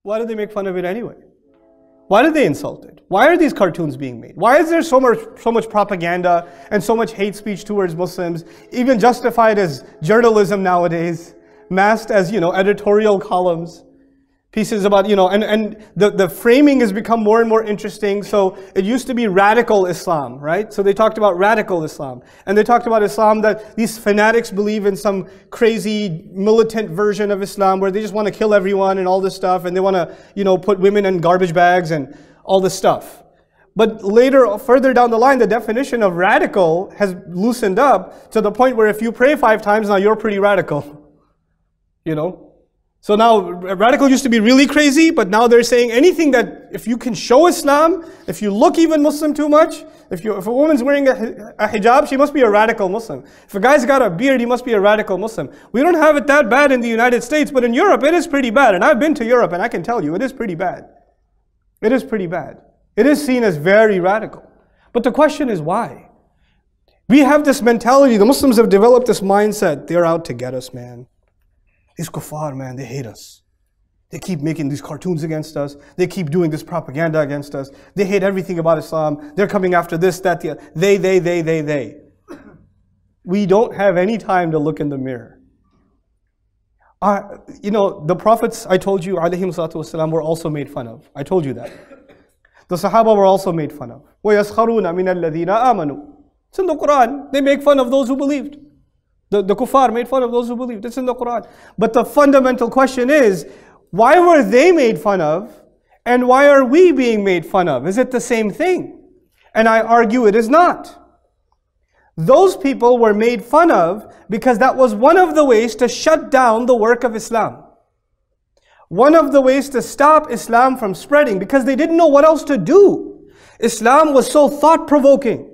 Why did they make fun of it anyway? Why did they insult it? Why are these cartoons being made? Why is there so much propaganda and so much hate speech towards Muslims, even justified as journalism nowadays, masked as, editorial columns, pieces about, and the framing has become more and more interesting. So it used to be radical Islam, right? So they talked about radical Islam. And they talked about Islam that these fanatics believe in some crazy militant version of Islam where they just want to kill everyone and all this stuff. And they want to, put women in garbage bags and all this stuff. But further down the line, the definition of radical has loosened up to the point where if you pray 5 times, now you're pretty radical. So now, radical used to be really crazy, but now they're saying anything that, if you can show Islam, if you look even Muslim too much, if a woman's wearing a hijab, she must be a radical Muslim. If a guy's got a beard, he must be a radical Muslim. We don't have it that bad in the United States, but in Europe, it is pretty bad. And I've been to Europe, and I can tell you, it is pretty bad. It is pretty bad. It is seen as very radical. But the question is why? We have this mentality, the Muslims have developed this mindset, they're out to get us, man. These kuffar, man, they hate us. They keep making these cartoons against us. They keep doing this propaganda against us. They hate everything about Islam. They're coming after this, that, the other. They. We don't have any time to look in the mirror. The prophets, I told you, alayhim salatu wasalam, were also made fun of. I told you that. The Sahaba were also made fun of. وَيَسْخَرُونَ مِنَ الَّذِينَ آمَنُوا. It's in the Quran. They make fun of those who believed. The kuffar made fun of those who believed. It's in the Quran. But the fundamental question is, why were they made fun of? And why are we being made fun of? Is it the same thing? And I argue it is not. Those people were made fun of because that was one of the ways to shut down the work of Islam. One of the ways to stop Islam from spreading, because they didn't know what else to do. Islam was so thought-provoking.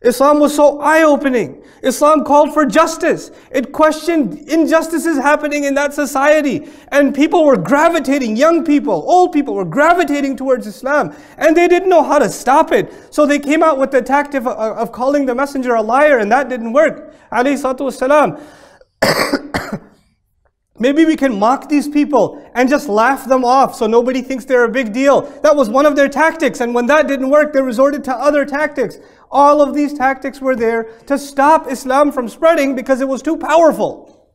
Islam was so eye-opening. Islam called for justice. It questioned injustices happening in that society. And people were gravitating, young people, old people were gravitating towards Islam. And they didn't know how to stop it. So they came out with the tactic of calling the messenger a liar, and that didn't work. Alayhi salatu wassalam. Maybe we can mock these people and just laugh them off so nobody thinks they're a big deal. That was one of their tactics. And when that didn't work, they resorted to other tactics. All of these tactics were there to stop Islam from spreading because it was too powerful.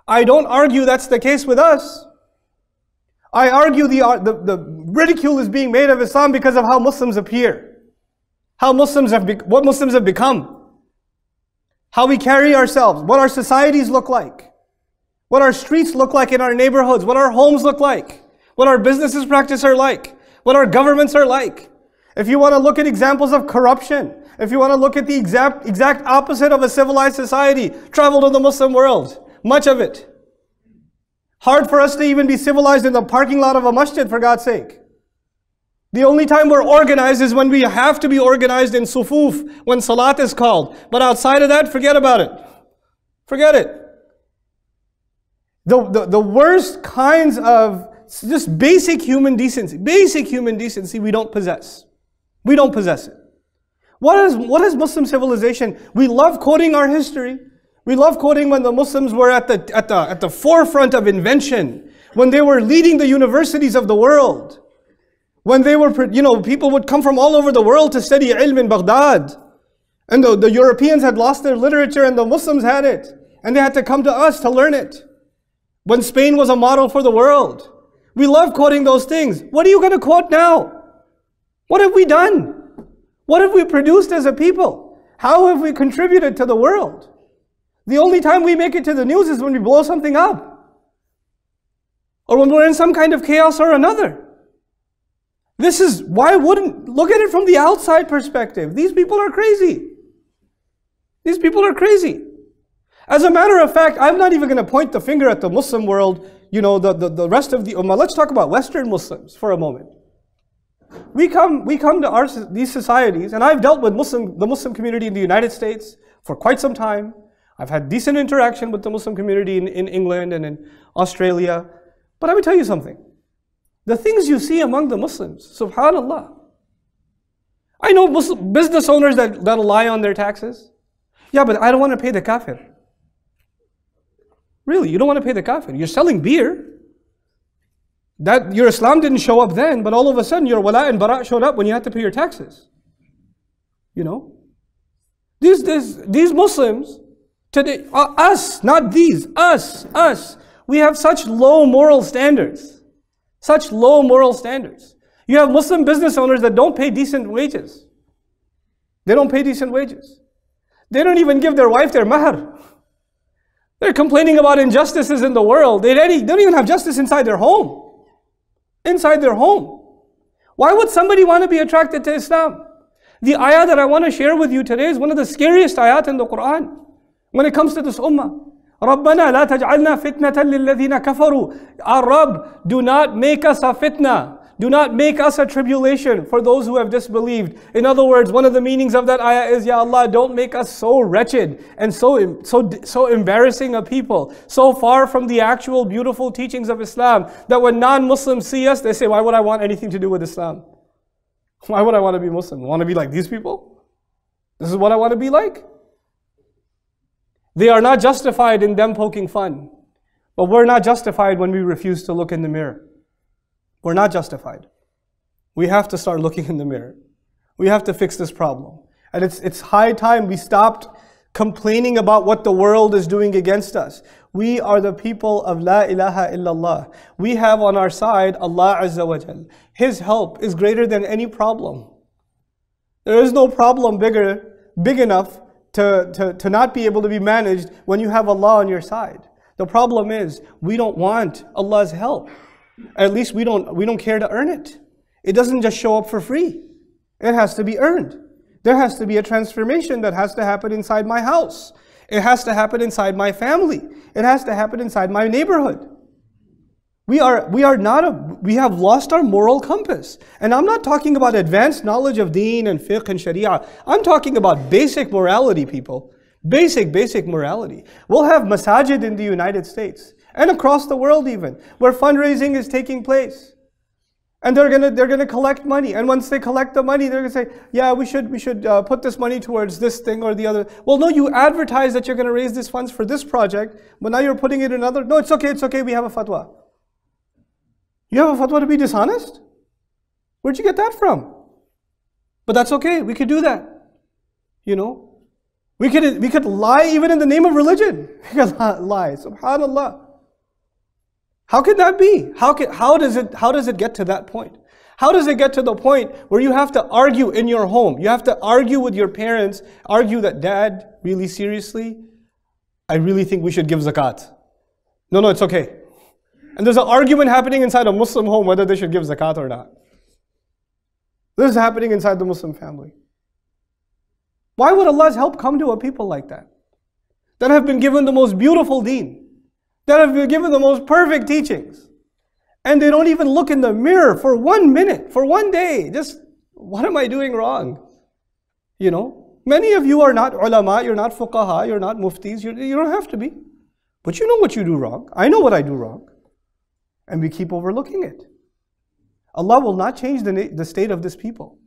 I don't argue that's the case with us. I argue the ridicule is being made of Islam because of how Muslims appear. What Muslims have become. How we carry ourselves. What our societies look like. What our streets look like in our neighborhoods, what our homes look like, what our businesses practice are like, what our governments are like. If you want to look at examples of corruption, if you want to look at the exact opposite of a civilized society, travel to the Muslim world, much of it. Hard for us to even be civilized in the parking lot of a masjid, for God's sake. The only time we're organized is when we have to be organized in sufuf, when salat is called. But outside of that, forget about it. Forget it. The worst kinds of just basic human decency we don't possess. We don't possess it. What is Muslim civilization? We love quoting our history. We love quoting when the Muslims were at the forefront of invention, when they were leading the universities of the world, when they were, people would come from all over the world to study ilm in Baghdad. And the Europeans had lost their literature and the Muslims had it. And they had to come to us to learn it. When Spain was a model for the world. We love quoting those things. What are you going to quote now? What have we done? What have we produced as a people? How have we contributed to the world? The only time we make it to the news is when we blow something up. Or when we're in some kind of chaos or another. This is, look at it from the outside perspective. These people are crazy. These people are crazy. As a matter of fact, I'm not even going to point the finger at the Muslim world, the rest of the Ummah. Let's talk about Western Muslims for a moment. We come to these societies, and I've dealt with the Muslim community in the United States for quite some time. I've had decent interaction with the Muslim community in England and in Australia. But let me tell you something. The things you see among the Muslims, subhanAllah. I know Muslim business owners that'll lie on their taxes. Yeah, but I don't want to pay the kafir. Really, you don't want to pay the kafir. You're selling beer. That your Islam didn't show up then, but all of a sudden your wala and bara showed up when you had to pay your taxes. You know? These Muslims, today, us, not these, us, we have such low moral standards. Such low moral standards. You have Muslim business owners that don't pay decent wages. They don't pay decent wages. They don't even give their wife their mahr. They're complaining about injustices in the world. They don't even have justice inside their home. Inside their home. Why would somebody want to be attracted to Islam? The ayah that I want to share with you today is one of the scariest ayat in the Quran when it comes to this ummah. رَبَّنَا لَا تَجْعَلْنَا فِتْنَةً لِلَّذِينَ كَفَرُوا. Our Rabb, do not make us a fitnah. Do not make us a tribulation for those who have disbelieved. In other words, one of the meanings of that ayah is, Ya Allah, don't make us so wretched and so embarrassing a people, so far from the actual beautiful teachings of Islam, that when non-Muslims see us, they say, why would I want anything to do with Islam? Why would I want to be Muslim? I want to be like these people? This is what I want to be like? They are not justified in them poking fun. But we're not justified when we refuse to look in the mirror. We're not justified. We have to start looking in the mirror. We have to fix this problem. And it's high time we stopped complaining about what the world is doing against us. We are the people of La ilaha illallah. We have on our side Allah Azza wa Jal. His help is greater than any problem. There is no problem big enough to not be able to be managed when you have Allah on your side. The problem is we don't want Allah's help. At least we don't care to earn it. It doesn't just show up for free. It has to be earned. There has to be a transformation that has to happen inside my house. It has to happen inside my family. It has to happen inside my neighborhood. We have lost our moral compass. And I'm not talking about advanced knowledge of deen and fiqh and sharia. I'm talking about basic morality, people. Basic morality. We'll have masajid in the United States and across the world even, where fundraising is taking place. And they're gonna collect money. And once they collect the money, they're gonna say, yeah, we should put this money towards this thing or the other. Well, no, you advertise that you're gonna raise these funds for this project, but now you're putting it in another. No, it's okay, we have a fatwa. You have a fatwa to be dishonest? Where'd you get that from? But that's okay, we could do that. You know? We could lie even in the name of religion. We could lie, subhanallah. How could that be? How does it get to that point? How does it get to the point where you have to argue in your home? You have to argue with your parents, argue that, Dad, really seriously, I really think we should give zakat. No, it's okay. And there's an argument happening inside a Muslim home whether they should give zakat or not. This is happening inside the Muslim family. Why would Allah's help come to a people like that? That have been given the most beautiful deen. That have been given the most perfect teachings. And they don't even look in the mirror for 1 minute, for 1 day. Just, what am I doing wrong? You know, many of you are not ulama, you're not fuqaha, you're not muftis, you don't have to be. But you know what you do wrong. I know what I do wrong. And we keep overlooking it. Allah will not change the state of this people.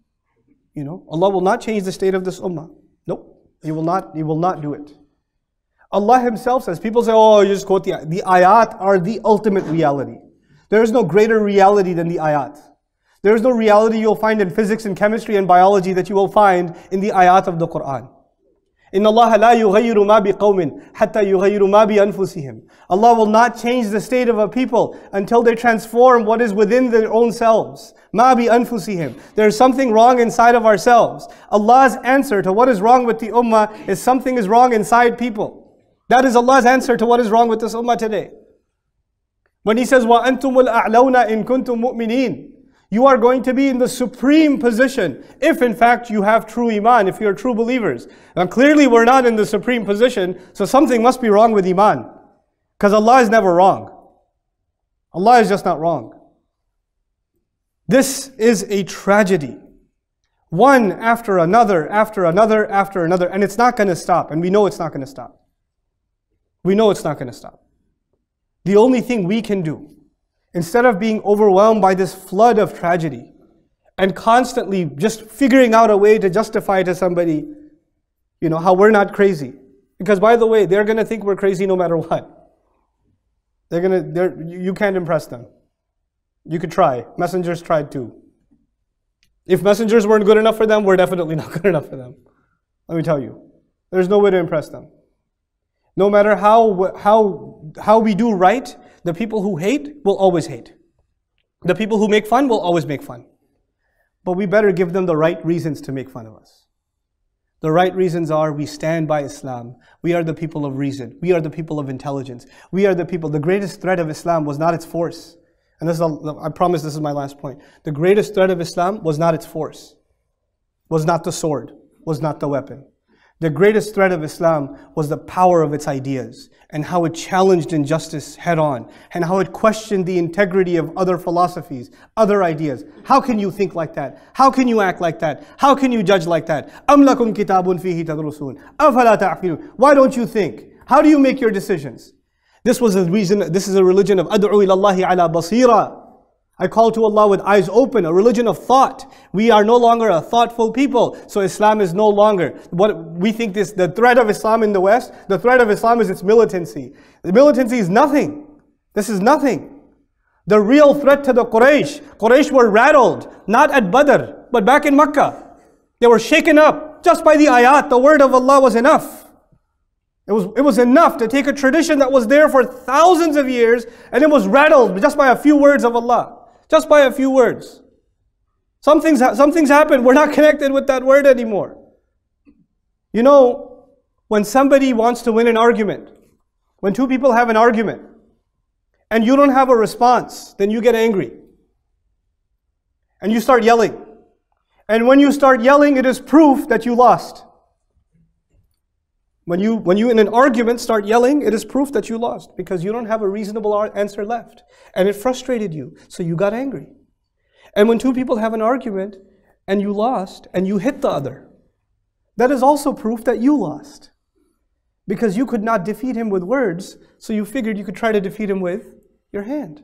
You know, Allah will not change the state of this ummah. Nope, He will not do it. Allah Himself says, people say, oh, you just quote the ayat are the ultimate reality. There is no greater reality than the ayat. There is no reality you'll find in physics and chemistry and biology that you will find in the ayat of the Quran. إِنَّ اللَّهَ لَا يُغَيِّرُ مَا بِقَوْمٍ حَتَّى يُغَيِّرُ مَا بِأَنفُسِهِمْ. Allah will not change the state of a people until they transform what is within their own selves. مَا بِأَنفُسِهِمْ. There is something wrong inside of ourselves. Allah's answer to what is wrong with the ummah is something is wrong inside people. That is Allah's answer to what is wrong with this ummah today. When He says, وَأَنْتُمُ الْأَعْلَوْنَ إِن كُنْتُم مُؤْمِنِينَ. You are going to be in the supreme position if in fact you have true iman, if you're true believers. Now clearly we're not in the supreme position, so something must be wrong with iman. Because Allah is never wrong. Allah is just not wrong. This is a tragedy. One after another, and it's not going to stop. And we know it's not going to stop. We know it's not going to stop. The only thing we can do, instead of being overwhelmed by this flood of tragedy and constantly just figuring out a way to justify to somebody, you know, how we're not crazy. Because by the way, they're going to think we're crazy no matter what. You can't impress them. You could try. Messengers tried too. If messengers weren't good enough for them, we're definitely not good enough for them. Let me tell you. There's no way to impress them. No matter how we do right, the people who hate will always hate. The people who make fun will always make fun. But we better give them the right reasons to make fun of us. The right reasons are we stand by Islam. We are the people of reason. We are the people of intelligence. We are the people. The greatest threat of Islam was not its force. And this is, I promise this is my last point. The greatest threat of Islam was not its force. Was not the sword. Was not the weapon. The greatest threat of Islam was the power of its ideas and how it challenged injustice head on and how it questioned the integrity of other philosophies, other ideas. How can you think like that? How can you act like that? How can you judge like that? أَمْ لَكُمْ كِتَابٌ فِيهِ تَدْرُسُونَ أَفَلَا تَعْقِلُونَ. Why don't you think? How do you make your decisions? This was a reason. This is a religion of أَدْعُوا إِلَى اللَّهِ عَلَى بَصِيرًا. I call to Allah with eyes open, a religion of thought. We are no longer a thoughtful people. So Islam is no longer, what we think this, the threat of Islam in the West, the threat of Islam is its militancy. The militancy is nothing. This is nothing. The real threat to the Quraysh were rattled, not at Badr, but back in Makkah. They were shaken up. Just by the ayat, the word of Allah was enough. It was enough to take a tradition that was there for thousands of years and it was rattled just by a few words of Allah. Just by a few words. Something's happened. We're not connected with that word anymore. You know, when somebody wants to win an argument, when two people have an argument, and you don't have a response, then you get angry. And you start yelling. And when you start yelling, it is proof that you lost. When you in an argument start yelling, it is proof that you lost because you don't have a reasonable answer left. And it frustrated you, so you got angry. And when two people have an argument and you lost and you hit the other, that is also proof that you lost. Because you could not defeat him with words, so you figured you could try to defeat him with your hand.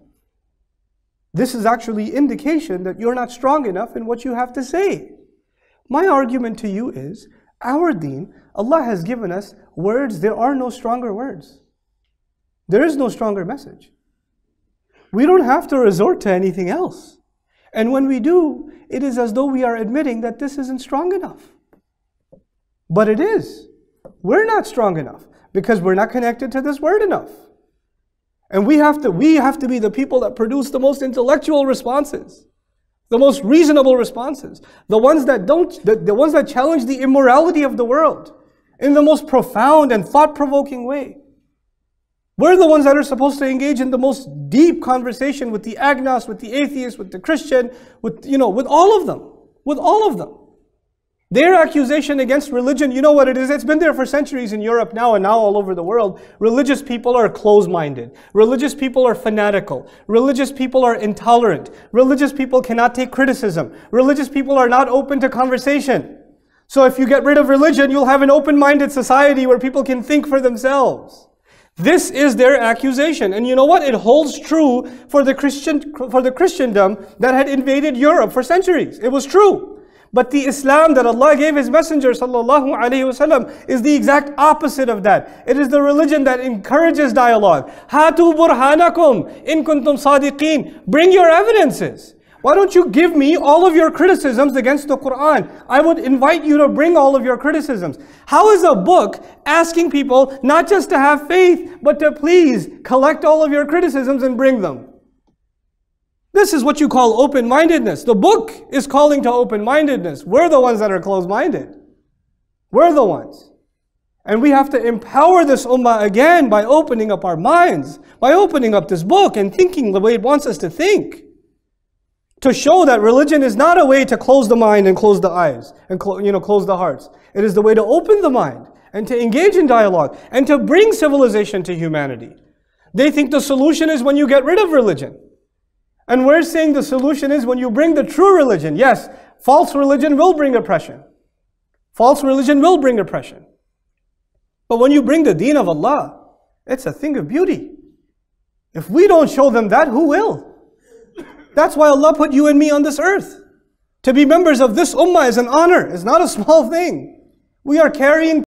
This is actually indication that you're not strong enough in what you have to say. My argument to you is, our deen, Allah has given us words. There are no stronger words. There is no stronger message. We don't have to resort to anything else. And when we do, it is as though we are admitting that this isn't strong enough. But it is. We're not strong enough because we're not connected to this word enough. And we have to be the people that produce the most intellectual responses. The most reasonable responses. The ones that challenge the immorality of the world in the most profound and thought-provoking way. We're the ones that are supposed to engage in the most deep conversation with the agnost, with the atheist, with the Christian, with all of them. With all of them. Their accusation against religion, you know what it is? It's been there for centuries in Europe now and now all over the world. Religious people are closed-minded. Religious people are fanatical. Religious people are intolerant. Religious people cannot take criticism. Religious people are not open to conversation. So if you get rid of religion, you'll have an open-minded society where people can think for themselves. This is their accusation. And you know what? It holds true for the Christendom that had invaded Europe for centuries. It was true. But the Islam that Allah gave His Messenger sallallahu alaihi wasallam is the exact opposite of that. It is the religion that encourages dialogue. Hatu burhanakum in kuntum sadiqeen. Bring your evidences. Why don't you give me all of your criticisms against the Quran? I would invite you to bring all of your criticisms. How is a book asking people not just to have faith, but to please collect all of your criticisms and bring them? This is what you call open-mindedness. The book is calling to open-mindedness. We're the ones that are closed-minded. We're the ones. And we have to empower this ummah again by opening up our minds, by opening up this book and thinking the way it wants us to think. To show that religion is not a way to close the mind and close the eyes and close the hearts. It is the way to open the mind and to engage in dialogue and to bring civilization to humanity. They think the solution is when you get rid of religion. And we're saying the solution is when you bring the true religion. Yes, false religion will bring oppression. False religion will bring oppression. But when you bring the deen of Allah, it's a thing of beauty. If we don't show them that, who will? That's why Allah put you and me on this earth. To be members of this ummah is an honor. It's not a small thing. We are carrying